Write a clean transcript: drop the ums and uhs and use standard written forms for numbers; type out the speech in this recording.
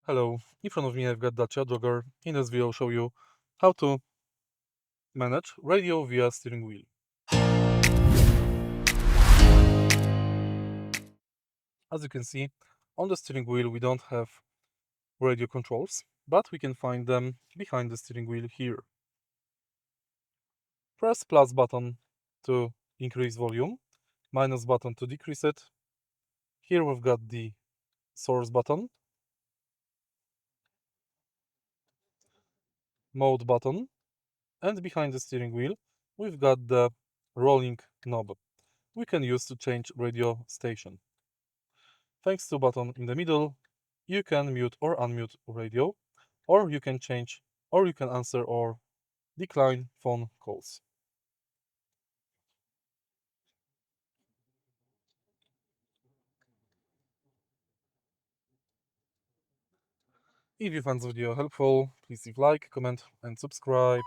Hello, in front of me I've got Dacia Jogger. In this video I'll show you how to manage radio via steering wheel. As you can see, on the steering wheel we don't have radio controls, but we can find them behind the steering wheel here. Press plus button to increase volume, minus button to decrease it. Here we've got the source button, mode button, and behind the steering wheel we've got the rolling knob we can use to change radio station. Thanks to button in the middle, you can mute or unmute radio, or you can change, or you can answer or decline phone calls. If you found the video helpful, please leave like, comment and subscribe.